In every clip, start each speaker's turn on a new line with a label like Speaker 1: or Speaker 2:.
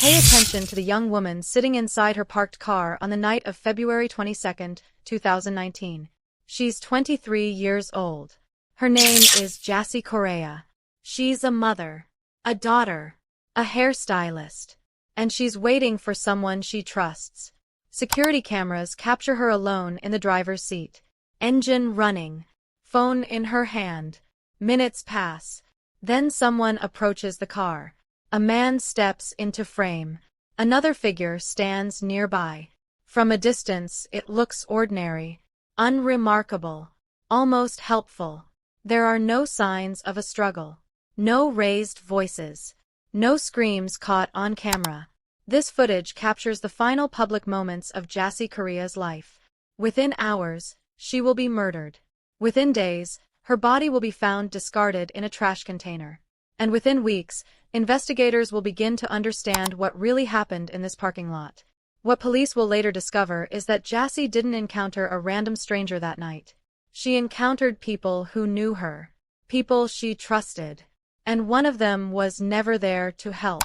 Speaker 1: Pay attention to the young woman sitting inside her parked car on the night of February 22, 2019. She's 23 years old. Her name is Jassy Correia. She's a mother, a daughter, a hairstylist, and she's waiting for someone she trusts. Security cameras capture her alone in the driver's seat. Engine running. Phone in her hand. Minutes pass. Then someone approaches the car. A man steps into frame. Another figure stands nearby. From a distance, it looks ordinary, unremarkable, almost helpful. There are no signs of a struggle. No raised voices. No screams caught on camera. This footage captures the final public moments of Jassy Correia's life. Within hours, she will be murdered. Within days, her body will be found discarded in a trash container. And within weeks, investigators will begin to understand what really happened in this parking lot. What police will later discover is that Jassy didn't encounter a random stranger that night. She encountered people who knew her, people she trusted, and one of them was never there to help.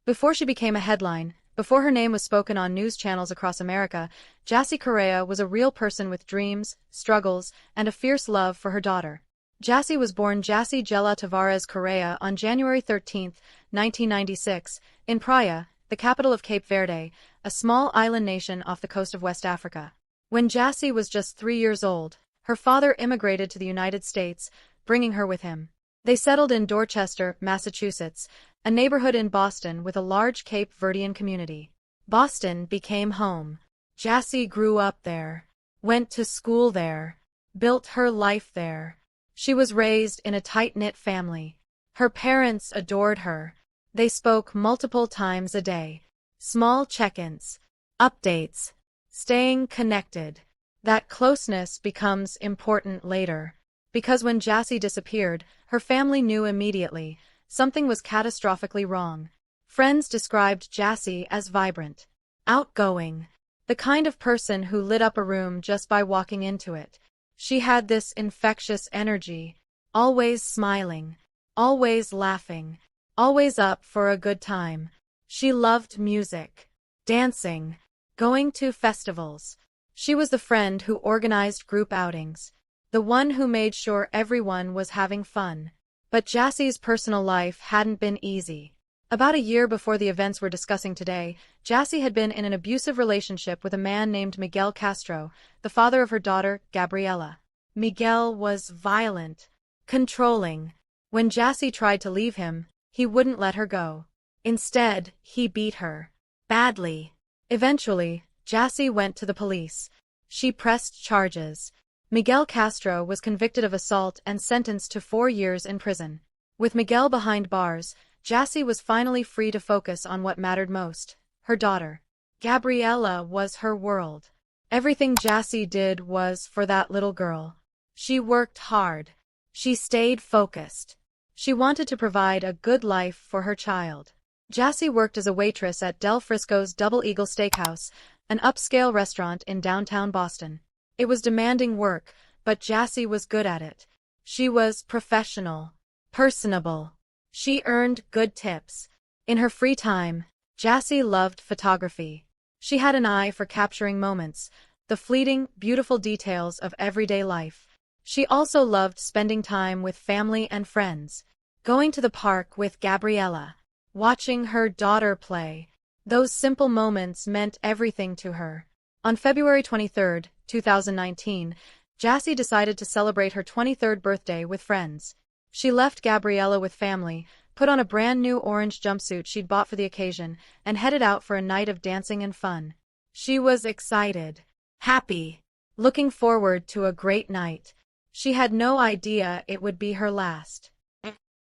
Speaker 1: Before she became a headline, before her name was spoken on news channels across America, Jassy Correia was a real person with dreams, struggles, and a fierce love for her daughter. Jassy was born Jassy Gela Tavares Correia on January 13, 1996, in Praia, the capital of Cape Verde, a small island nation off the coast of West Africa. When Jassy was just 3 years old, her father immigrated to the United States, bringing her with him. They settled in Dorchester, Massachusetts, a neighborhood in Boston with a large Cape Verdean community. Boston became home. Jassy grew up there, went to school there, built her life there. She was raised in a tight-knit family. Her parents adored her. They spoke multiple times a day. Small check-ins, updates, staying connected. That closeness becomes important later. Because when Jassy disappeared, her family knew immediately something was catastrophically wrong. Friends described Jassy as vibrant, outgoing, the kind of person who lit up a room just by walking into it. She had this infectious energy, always smiling, always laughing, always up for a good time. She loved music, dancing, going to festivals. She was the friend who organized group outings, the one who made sure everyone was having fun. But Jassy's personal life hadn't been easy. About a year before the events we're discussing today, Jassy had been in an abusive relationship with a man named Miguel Castro, the father of her daughter, Gabriela. Miguel was violent, controlling. When Jassy tried to leave him, he wouldn't let her go. Instead, he beat her. Badly. Eventually, Jassy went to the police. She pressed charges. Miguel Castro was convicted of assault and sentenced to 4 years in prison. With Miguel behind bars, Jassy was finally free to focus on what mattered most, her daughter. Gabriela was her world. Everything Jassy did was for that little girl. She worked hard. She stayed focused. She wanted to provide a good life for her child. Jassy worked as a waitress at Del Frisco's Double Eagle Steakhouse, an upscale restaurant in downtown Boston. It was demanding work, but Jassy was good at it. She was professional, personable. She earned good tips. In her free time, Jassy loved photography. She had an eye for capturing moments, the fleeting, beautiful details of everyday life. She also loved spending time with family and friends, going to the park with Gabriela, watching her daughter play. Those simple moments meant everything to her. On February 23, 2019, Jassy decided to celebrate her 23rd birthday with friends. She left Gabriela with family, put on a brand new orange jumpsuit she'd bought for the occasion, and headed out for a night of dancing and fun. She was excited, happy, looking forward to a great night. She had no idea it would be her last.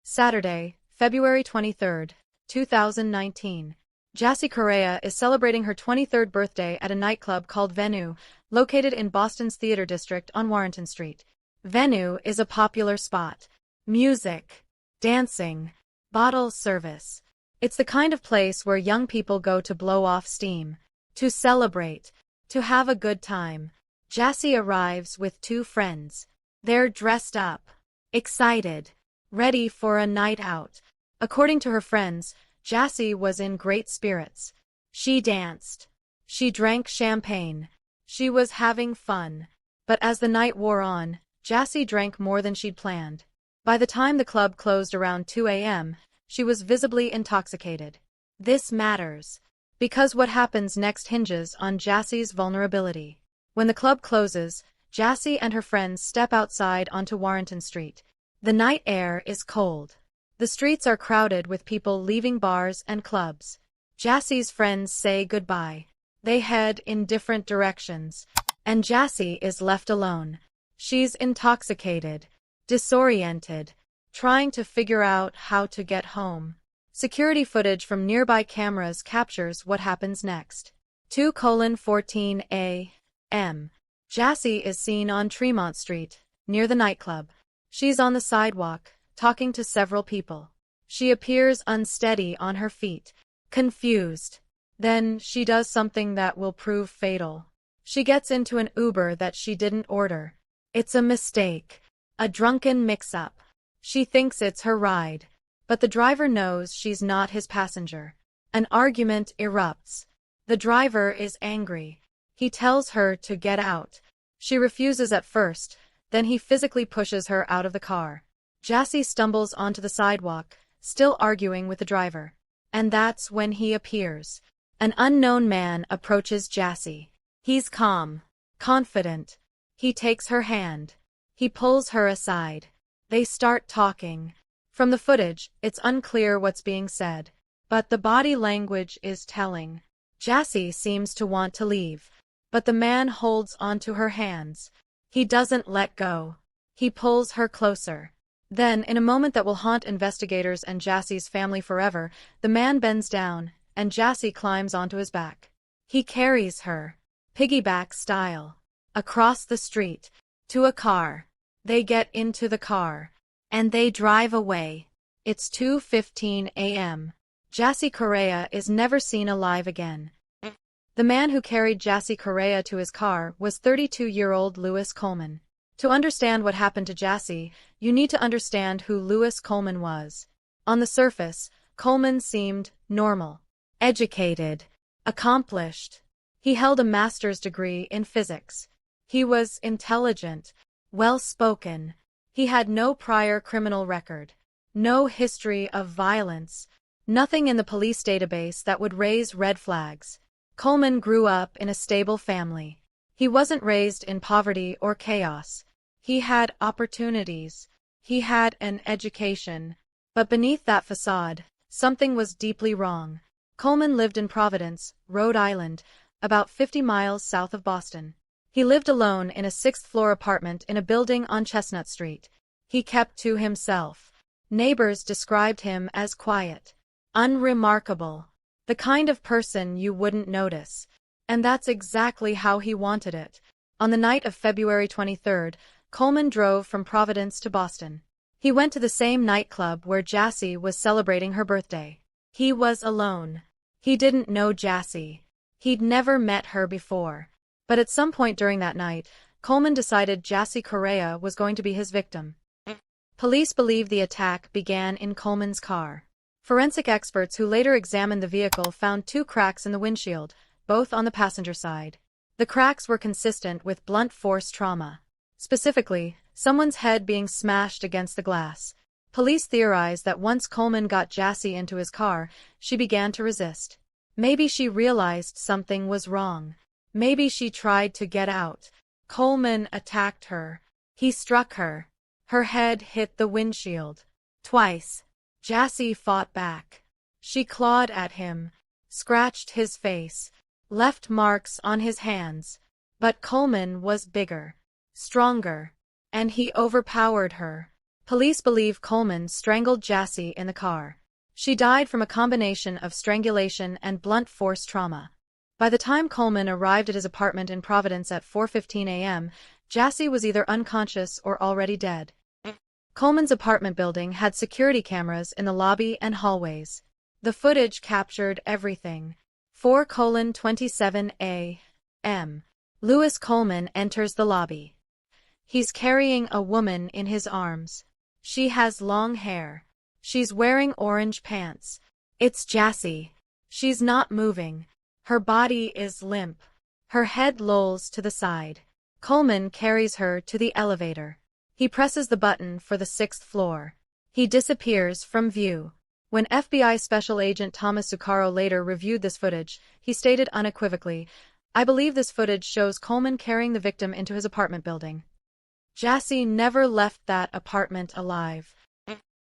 Speaker 1: Saturday, February 23, 2019. Jassy Correia is celebrating her 23rd birthday at a nightclub called Venue, located in Boston's Theater District on Warrenton Street. Venue is a popular spot. Music, dancing, bottle service. It's the kind of place where young people go to blow off steam, to celebrate, to have a good time. Jassy arrives with 2 friends. They're dressed up, excited, ready for a night out. According to her friends, Jassy was in great spirits. She danced. She drank champagne. She was having fun. But as the night wore on, Jassy drank more than she'd planned. By the time the club closed around 2 a.m., she was visibly intoxicated. This matters, because what happens next hinges on Jassy's vulnerability. When the club closes, Jassy and her friends step outside onto Warrenton Street. The night air is cold. The streets are crowded with people leaving bars and clubs. Jassy's friends say goodbye. They head in different directions, and Jassy is left alone. She's intoxicated, disoriented, trying to figure out how to get home. Security footage from nearby cameras captures what happens next. 2:14 a.m. Jassy is seen on Tremont Street, near the nightclub. She's on the sidewalk, talking to several people. She appears unsteady on her feet, confused. Then she does something that will prove fatal. She gets into an Uber that she didn't order. It's a mistake, a drunken mix-up. She thinks it's her ride, but the driver knows she's not his passenger. An argument erupts. The driver is angry. He tells her to get out. She refuses at first, then he physically pushes her out of the car. Jassy stumbles onto the sidewalk, still arguing with the driver. And that's when he appears. An unknown man approaches Jassy. He's calm, confident. He takes her hand. He pulls her aside. They start talking. From the footage, it's unclear what's being said, but the body language is telling. Jassy seems to want to leave, but the man holds onto her hands. He doesn't let go. He pulls her closer. Then, in a moment that will haunt investigators and Jassy's family forever, the man bends down, and Jassy climbs onto his back. He carries her, piggyback style, across the street, to a car. They get into the car, and they drive away. It's 2:15 a.m. Jassy Correia is never seen alive again. The man who carried Jassy Correia to his car was 32-year-old Louis Coleman. To understand what happened to Jassy, you need to understand who Louis Coleman was. On the surface, Coleman seemed normal, educated, accomplished. He held a master's degree in physics. He was intelligent, well-spoken. He had no prior criminal record, no history of violence, nothing in the police database that would raise red flags. Coleman grew up in a stable family. He wasn't raised in poverty or chaos. He had opportunities. He had an education. But beneath that facade, something was deeply wrong. Coleman lived in Providence, Rhode Island, about 50 miles south of Boston. He lived alone in a 6th-floor apartment in a building on Chestnut Street. He kept to himself. Neighbors described him as quiet, unremarkable, the kind of person you wouldn't notice. And that's exactly how he wanted it. On the night of February 23rd, Coleman drove from Providence to Boston. He went to the same nightclub where Jassy was celebrating her birthday. He was alone. He didn't know Jassy. He'd never met her before. But at some point during that night, Coleman decided Jassy Correia was going to be his victim. Police believe the attack began in Coleman's car. Forensic experts who later examined the vehicle found 2 cracks in the windshield, both on the passenger side. The cracks were consistent with blunt force trauma. Specifically, someone's head being smashed against the glass. Police theorize that once Coleman got Jassy into his car, she began to resist. Maybe she realized something was wrong. Maybe she tried to get out. Coleman attacked her. He struck her. Her head hit the windshield. Twice. Jassy fought back. She clawed at him, scratched his face, left marks on his hands. But Coleman was bigger, stronger, and he overpowered her. Police believe Coleman strangled Jassy in the car. She died from a combination of strangulation and blunt force trauma. By the time Coleman arrived at his apartment in Providence at 4:15 a.m., Jassy was either unconscious or already dead. Coleman's apartment building had security cameras in the lobby and hallways. The footage captured everything. 4:27 a.m. Louis Coleman enters the lobby. He's carrying a woman in his arms. She has long hair. She's wearing orange pants. It's Jassy. She's not moving. Her body is limp. Her head lolls to the side. Coleman carries her to the elevator. He presses the button for the 6th floor. He disappears from view. When FBI Special Agent Thomas Zuccaro later reviewed this footage, he stated unequivocally, "I believe this footage shows Coleman carrying the victim into his apartment building. Jassy never left that apartment alive."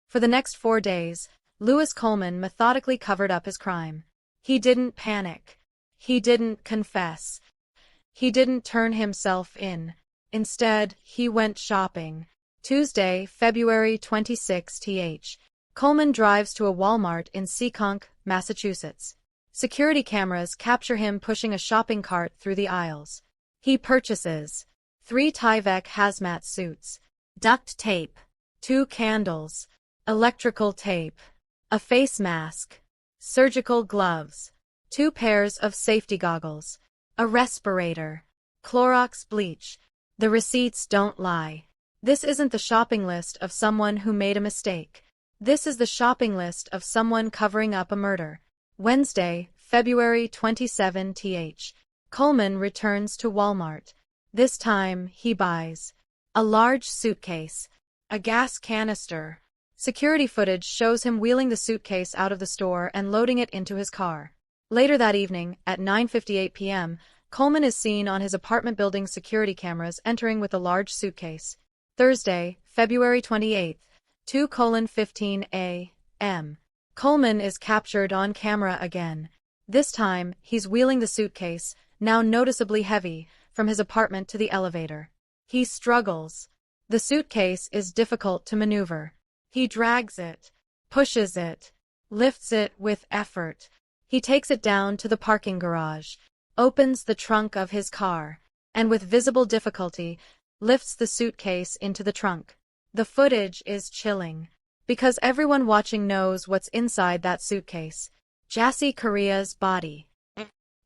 Speaker 1: For the next 4 days, Louis Coleman methodically covered up his crime. He didn't panic. He didn't confess. He didn't turn himself in. Instead, he went shopping. Tuesday, February 26 th. Coleman drives to a Walmart in Seekonk, Massachusetts. Security cameras capture him pushing a shopping cart through the aisles. He purchases 3 Tyvek hazmat suits, duct tape, 2 candles, electrical tape, a face mask, surgical gloves, 2 pairs of safety goggles, a respirator, Clorox bleach. The receipts don't lie. This isn't the shopping list of someone who made a mistake. This is the shopping list of someone covering up a murder. Wednesday, February 27 th. Coleman returns to Walmart. This time, he buys a large suitcase, a gas canister. Security footage shows him wheeling the suitcase out of the store and loading it into his car. Later that evening, at 9:58 p.m., Coleman is seen on his apartment building's security cameras entering with a large suitcase. Thursday, February 28, 2:15 a.m. Coleman is captured on camera again. This time, he's wheeling the suitcase, now noticeably heavy, from his apartment to the elevator. He struggles. The suitcase is difficult to maneuver. He drags it, pushes it, lifts it with effort. He takes it down to the parking garage, opens the trunk of his car, and with visible difficulty, lifts the suitcase into the trunk. The footage is chilling, because everyone watching knows what's inside that suitcase: Jassy Correia's body.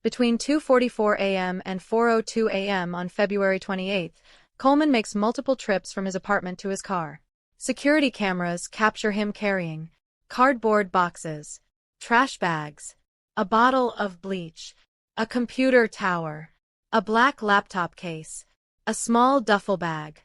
Speaker 1: Between 2:44 a.m. and 4:02 a.m. on February 28, Coleman makes multiple trips from his apartment to his car. Security cameras capture him carrying cardboard boxes, trash bags, a bottle of bleach, a computer tower, a black laptop case, a small duffel bag.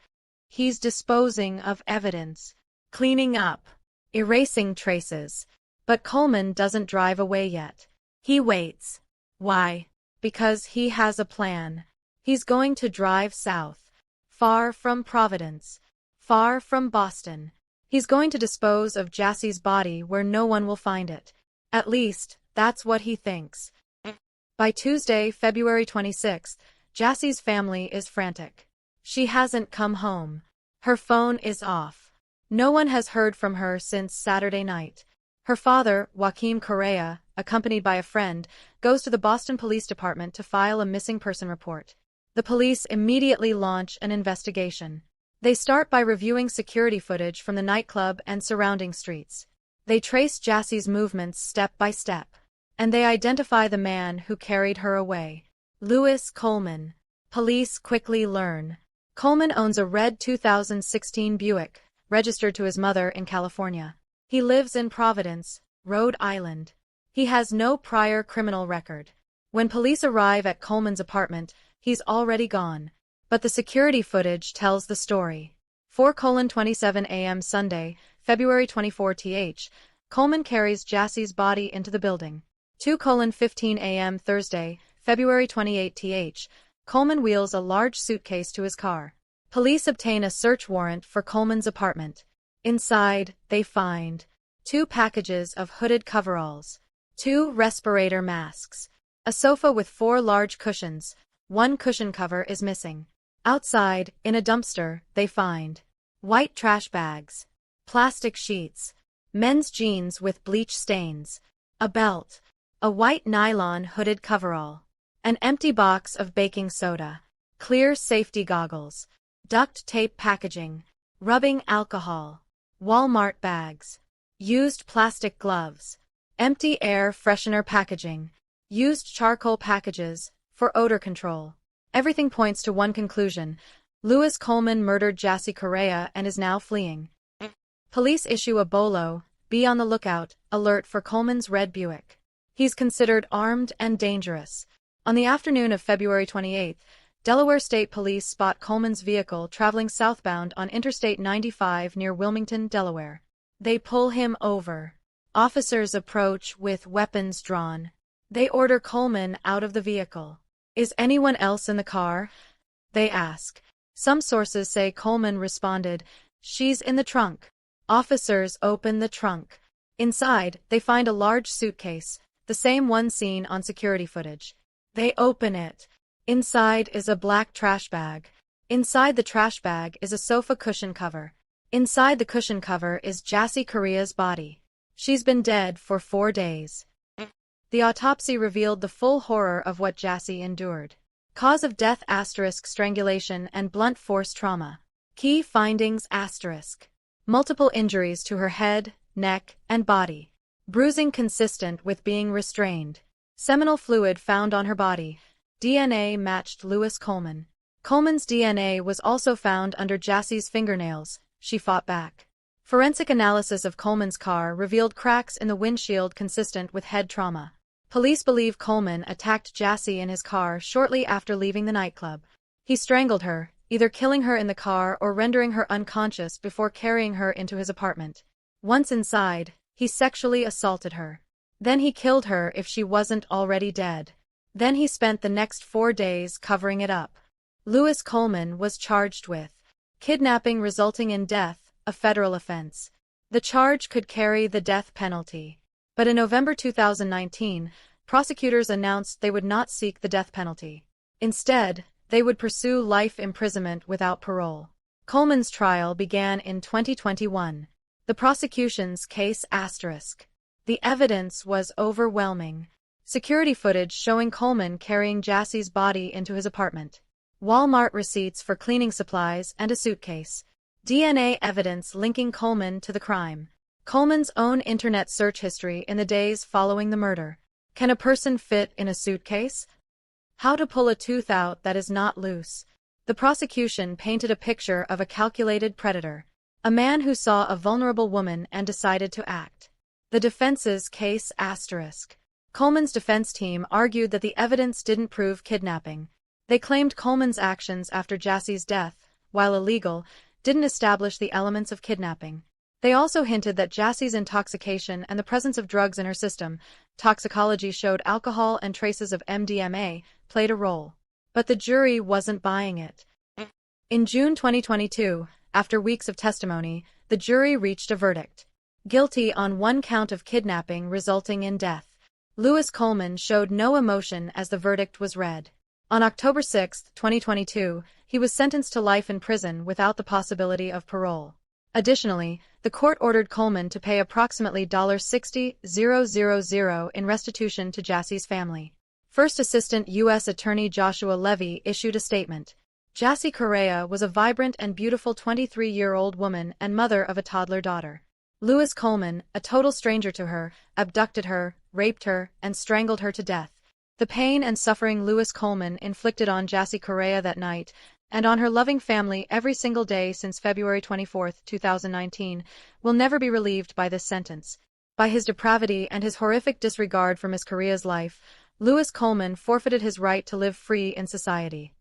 Speaker 1: He's disposing of evidence, cleaning up, erasing traces. But Coleman doesn't drive away yet. He waits. Why? Because he has a plan. He's going to drive south, far from Providence, far from Boston. He's going to dispose of Jassy's body where no one will find it. At least, that's what he thinks. By Tuesday, February 26th, Jassy's family is frantic. She hasn't come home. Her phone is off. No one has heard from her since Saturday night. Her father, Jassy Correia, accompanied by a friend, goes to the Boston Police Department to file a missing person report. The police immediately launch an investigation. They start by reviewing security footage from the nightclub and surrounding streets. They trace Jassy's movements step by step. And they identify the man who carried her away: Louis Coleman. Police quickly learn Coleman owns a red 2016 Buick, registered to his mother in California. He lives in Providence, Rhode Island. He has no prior criminal record. When police arrive at Coleman's apartment, he's already gone. But the security footage tells the story. 4:27 a.m. Sunday, February 24 th. Coleman carries Jassy's body into the building. 2:15 a.m. Thursday, February 28 th. Coleman wheels a large suitcase to his car. Police obtain a search warrant for Coleman's apartment. Inside, they find 2 packages of hooded coveralls, 2 respirator masks, a sofa with 4 large cushions. 1 cushion cover is missing. Outside, in a dumpster, they find white trash bags, plastic sheets, men's jeans with bleach stains, a belt, a white nylon hooded coverall, an empty box of baking soda, clear safety goggles, duct tape packaging, rubbing alcohol, Walmart bags, used plastic gloves, empty air freshener packaging, used charcoal packages for odor control. Everything points to one conclusion: Louis Coleman murdered Jassy Correia and is now fleeing. Police issue a BOLO, Be on the lookout, alert for Coleman's red Buick. He's considered armed and dangerous. On the afternoon of February 28, Delaware State Police spot Coleman's vehicle traveling southbound on Interstate 95 near Wilmington, Delaware. They pull him over. Officers approach with weapons drawn. They order Coleman out of the vehicle. Is anyone else in the car? They ask. Some sources say Coleman responded, "She's in the trunk." Officers open the trunk. Inside, they find a large suitcase, the same one seen on security footage. They open it. Inside is a black trash bag. Inside the trash bag is a sofa cushion cover. Inside the cushion cover is Jassy Correia's body. She's been dead for 4 days. The autopsy revealed the full horror of what Jassy endured. Cause of death * strangulation and blunt force trauma. Key findings *. Multiple injuries to her head, neck, and body. Bruising consistent with being restrained. Seminal fluid found on her body. DNA matched Louis Coleman. Coleman's DNA was also found under Jassy's fingernails. She fought back. Forensic analysis of Coleman's car revealed cracks in the windshield consistent with head trauma. Police believe Coleman attacked Jassy in his car shortly after leaving the nightclub. He strangled her, either killing her in the car or rendering her unconscious before carrying her into his apartment. Once inside, he sexually assaulted her. Then he killed her if she wasn't already dead. Then he spent the next 4 days covering it up. Louis Coleman was charged with kidnapping resulting in death, a federal offense. The charge could carry the death penalty. But in November 2019, prosecutors announced they would not seek the death penalty. Instead, they would pursue life imprisonment without parole. Coleman's trial began in 2021. The prosecution's case *. The evidence was overwhelming. Security footage showing Coleman carrying Jassy's body into his apartment. Walmart receipts for cleaning supplies and a suitcase. DNA evidence linking Coleman to the crime. Coleman's own internet search history in the days following the murder. Can a person fit in a suitcase? How to pull a tooth out that is not loose. The prosecution painted a picture of a calculated predator. A man who saw a vulnerable woman and decided to act. The defense's case *. Coleman's defense team argued that the evidence didn't prove kidnapping. They claimed Coleman's actions after Jassy's death, while illegal, didn't establish the elements of kidnapping. They also hinted that Jassy's intoxication and the presence of drugs in her system, toxicology showed alcohol and traces of MDMA, played a role. But the jury wasn't buying it. In June 2022, after weeks of testimony, the jury reached a verdict. Guilty on 1 count of kidnapping resulting in death. Louis Coleman showed no emotion as the verdict was read. On October 6, 2022, he was sentenced to life in prison without the possibility of parole. Additionally, the court ordered Coleman to pay approximately $60,000 in restitution to Jassy's family. First Assistant U.S. Attorney Joshua Levy issued a statement. Jassy Correia was a vibrant and beautiful 23-year-old woman and mother of a toddler daughter. Louis Coleman, a total stranger to her, abducted her, raped her, and strangled her to death. The pain and suffering Louis Coleman inflicted on Jassy Correia that night, and on her loving family every single day since February 24, 2019, will never be relieved by this sentence. By his depravity and his horrific disregard for Miss Correia's life, Louis Coleman forfeited his right to live free in society.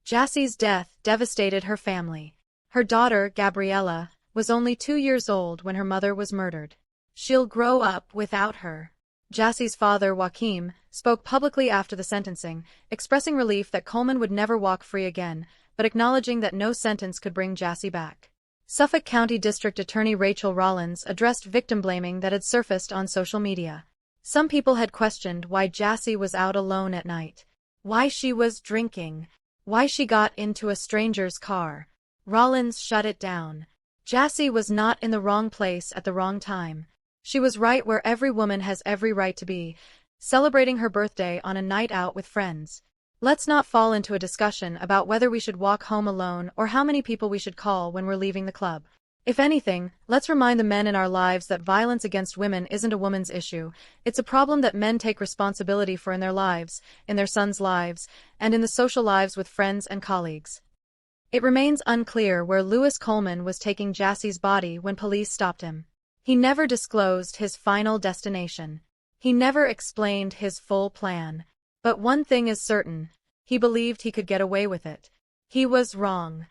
Speaker 1: Jassy's death devastated her family. Her daughter, Gabriella, was only 2 years old when her mother was murdered. She'll grow up without her. Jassy's father, Joaquim, spoke publicly after the sentencing, expressing relief that Coleman would never walk free again, but acknowledging that no sentence could bring Jassy back. Suffolk County District Attorney Rachel Rollins addressed victim blaming that had surfaced on social media. Some people had questioned why Jassy was out alone at night, why she was drinking, why she got into a stranger's car. Rollins shut it down. Jassy was not in the wrong place at the wrong time. She was right where every woman has every right to be, celebrating her birthday on a night out with friends. Let's not fall into a discussion about whether we should walk home alone or how many people we should call when we're leaving the club. If anything, let's remind the men in our lives that violence against women isn't a woman's issue. It's a problem that men take responsibility for in their lives, in their sons' lives, and in the social lives with friends and colleagues. It remains unclear where Louis Coleman was taking Jassy's body when police stopped him. He never disclosed his final destination. He never explained his full plan. But one thing is certain, he believed he could get away with it. He was wrong.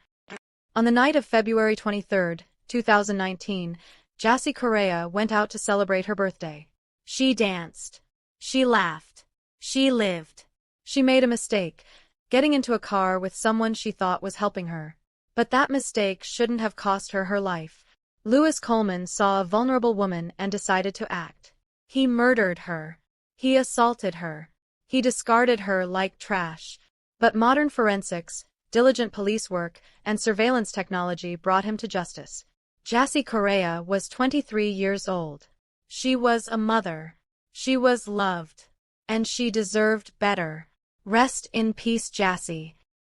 Speaker 1: On the night of February 23, 2019, Jassy Correia went out to celebrate her birthday. She danced. She laughed. She lived. She made a mistake, getting into a car with someone she thought was helping her. But that mistake shouldn't have cost her her life. Lewis Coleman saw a vulnerable woman and decided to act. He murdered her. He assaulted her. He discarded her like trash. But modern forensics, diligent police work, and surveillance technology brought him to justice. Jassy Correia was 23 years old. She was a mother. She was loved. And she deserved better. Rest in peace, Jassy.